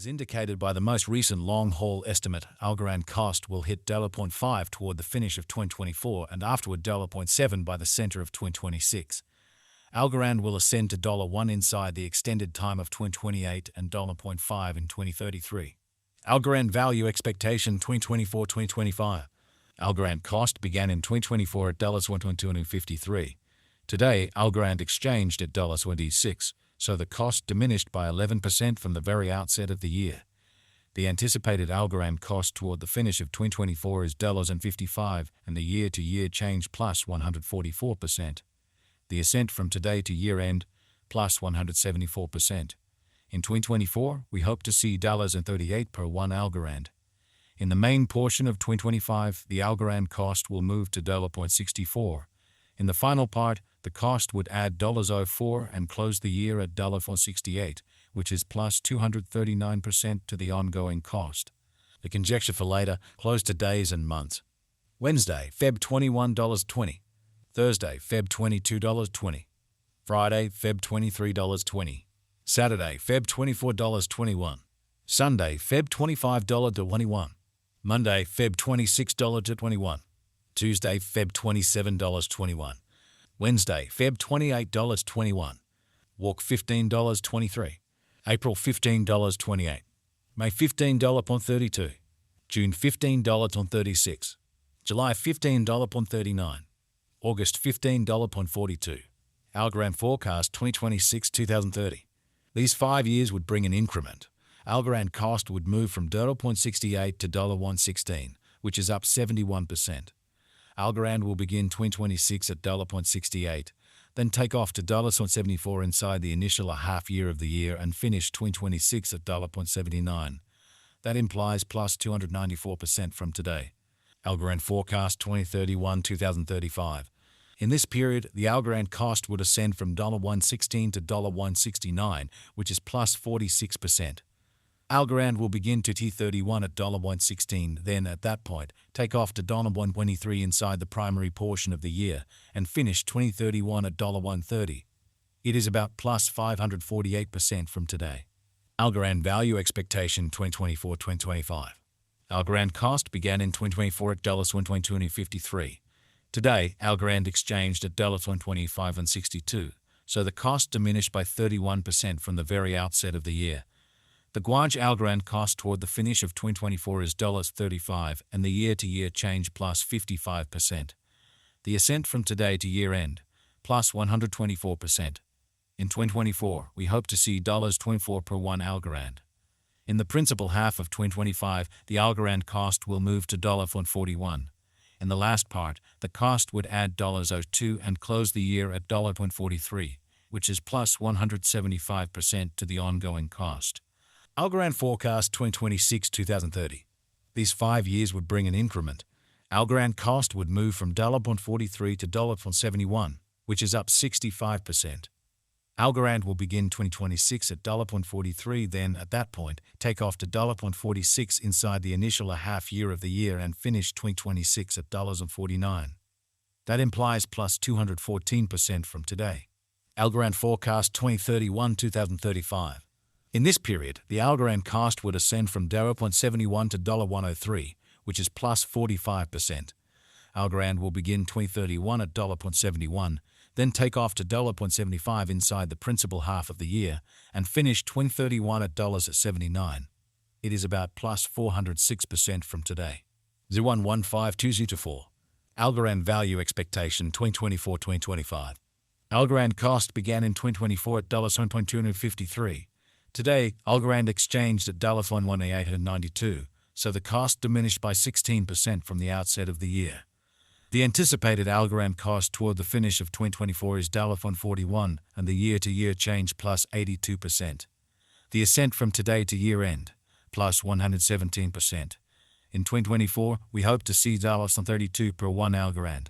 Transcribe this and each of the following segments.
As indicated by the most recent long-haul estimate, Algorand cost will hit $0.5 toward the finish of 2024 and afterward $0.7 by the center of 2026. Algorand will ascend to $1 inside the extended time of 2028 and $0.5 in 2033. Algorand value expectation 2024-2025. Algorand cost began in 2024 at $1.253. Today, Algorand exchanged at $26, so the cost diminished by 11% from the very outset of the year. The anticipated Algorand cost toward the finish of 2024 is $55 and the year-to-year change plus 144%. The ascent from today to year-end plus 174%. In 2024, we hope to see $38 per 1 Algorand. In the main portion of 2025, the Algorand cost will move to $0.64. In the final part, the cost would add $0.04 and close the year at $4.68, which is plus 239% to the ongoing cost. The conjecture for later, close to days and months. Wednesday, Feb. $21.20. Thursday, Feb. $22.20. Friday, Feb. $23.20. Saturday, Feb. $24.21. Sunday, Feb. $25.21. Monday, Feb. $26.21. Tuesday, Feb. $27.21. Wednesday, Feb. $28.21. Walk $15.23. April $15.28. May $15.32. June $15.36. July $15.39. August $15.42. Algorand forecast 2026-2030. These 5 years would bring an increment. Algorand cost would move from $0.68 to $1.16, which is up 71%. Algorand will begin 2026 at $0.68, then take off to $0.74 inside the initial half year of the year and finish 2026 at $0.79. That implies plus 294% from today. Algorand forecast 2031-2035. In this period, the Algorand cost would ascend from $1.16 to $1.69, which is plus 46%. Algorand will begin to T31 at $1.16, then at that point, take off to $1.23 inside the primary portion of the year and finish 2031 at $1.30. It is about plus 548% from today. Algorand value expectation 2024-2025. Algorand cost began in 2024 at $1.253. Today, Algorand exchanged at $1.25 and 62, so the cost diminished by 31% from the very outset of the year. The Guanj Algorand cost toward the finish of 2024 is $35 and the year-to-year change plus 55%. The ascent from today to year-end, plus 124%. In 2024, we hope to see $24 per 1 Algorand. In the principal half of 2025, the Algorand cost will move to $1.41. In the last part, the cost would add $02 and close the year at $1.43, which is plus 175% to the ongoing cost. Algorand forecast 2026-2030. These 5 years would bring an increment. Algorand cost would move from $0.43 to $0.71, which is up 65%. Algorand will begin 2026 at $0.43, then at that point, take off to $0.46 inside the initial half year of the year and finish 2026 at $0.49. That implies plus 214% from today. Algorand forecast 2031-2035. In this period, the Algorand cost would ascend from $0.71 to $1.03, which is plus 45%. Algorand will begin 2031 at $0.71, then take off to $0.75 inside the principal half of the year and finish 2031 at $79. It is about plus 406% from today. 01152024. Algorand value expectation 2024-2025. Algorand cost began in 2024 at $1.253. Today, Algorand exchanged at $1.1892, so the cost diminished by 16% from the outset of the year. The anticipated Algorand cost toward the finish of 2024 is $1.41 and the year-to-year change plus 82%. The ascent from today to year-end, plus 117%. In 2024, we hope to see $32 per 1 Algorand.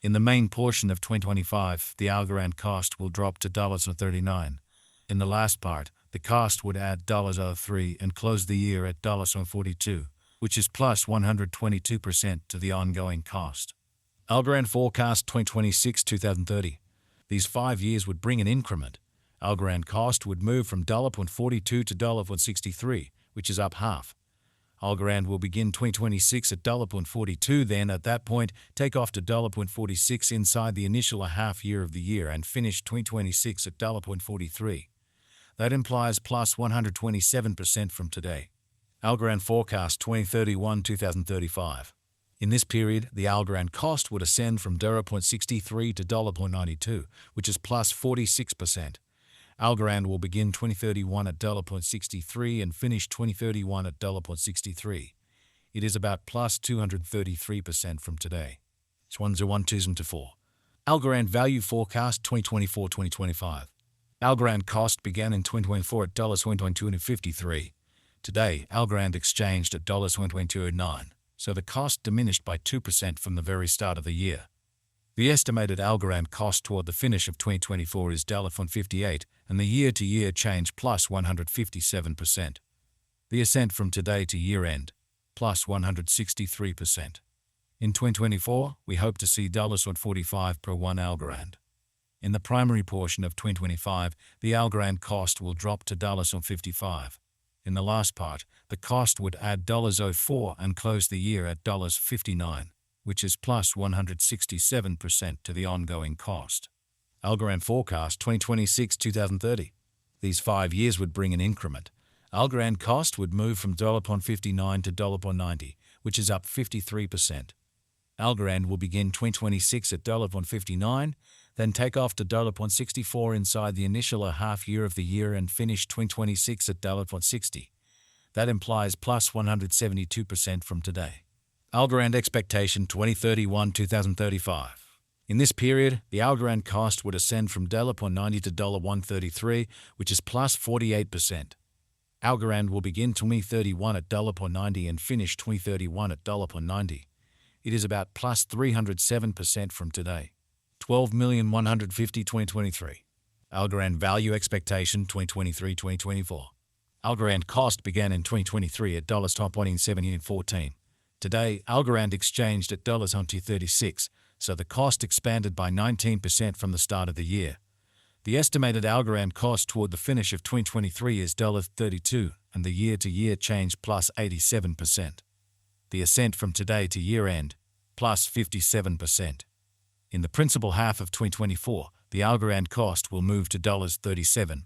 In the main portion of 2025, the Algorand cost will drop to $39. In the last part, the cost would add $03 and close the year at $42, which is plus 122% to the ongoing cost. Algorand forecast 2026-2030. These 5 years would bring an increment. Algorand cost would move from $0.42 to $0.63, which is up half. Algorand will begin 2026 at $0.42, then at that point take off to $0.46 inside the initial half year of the year and finish 2026 at $0.43. That implies plus 127% from today. Algorand forecast 2031-2035. In this period, the Algorand cost would ascend from $0.63 to $0.92, which is plus 46%. Algorand will begin 2031 at $0.63 and finish 2031 at $0.63. It is about plus 233% from today. It's 101224. Algorand value forecast 2024-2025. Algorand cost began in 2024 at $1.2253. Today, Algorand exchanged at $1.2209, so the cost diminished by 2% from the very start of the year. The estimated Algorand cost toward the finish of 2024 is $1.58, and the year-to-year change plus 157%. The ascent from today to year-end, plus 163%. In 2024, we hope to see $1.45 per 1 Algorand. In the primary portion of 2025, the Algorand cost will drop to $1.55. In the last part, the cost would add $0.04 and close the year at $59, which is plus 167% to the ongoing cost. Algorand forecast 2026-2030. These 5 years would bring an increment. Algorand cost would move from $0.59 to $0.90, which is up 53%. Algorand will begin 2026 at $0.59, then take off to $0.64 inside the initial half year of the year and finish 2026 at $0.60. That implies plus 172% from today. Algorand expectation 2031-2035. In this period, the Algorand cost would ascend from $0.90 to $1.33, which is plus 48%. Algorand will begin 2031 at $0.90 and finish 2031 at $0.90. It is about plus 307% from today. 12,150,2023. Algorand value expectation 2023-2024. Algorand cost began in 2023 at $1.1714. Today, Algorand exchanged at $1.36, so the cost expanded by 19% from the start of the year. The estimated Algorand cost toward the finish of 2023 is $32, and the year-to-year change plus 87%. The ascent from today to year-end, plus 57%. In the principal half of 2024, the Algorand cost will move to $37.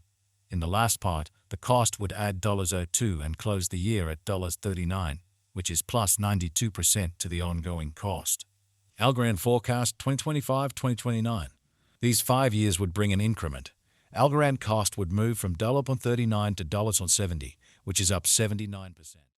In the last part, the cost would add $02 and close the year at $39, which is plus 92% to the ongoing cost. Algorand forecast 2025-2029. These 5 years would bring an increment. Algorand cost would move from $0.39 to $0.70, which is up 79%.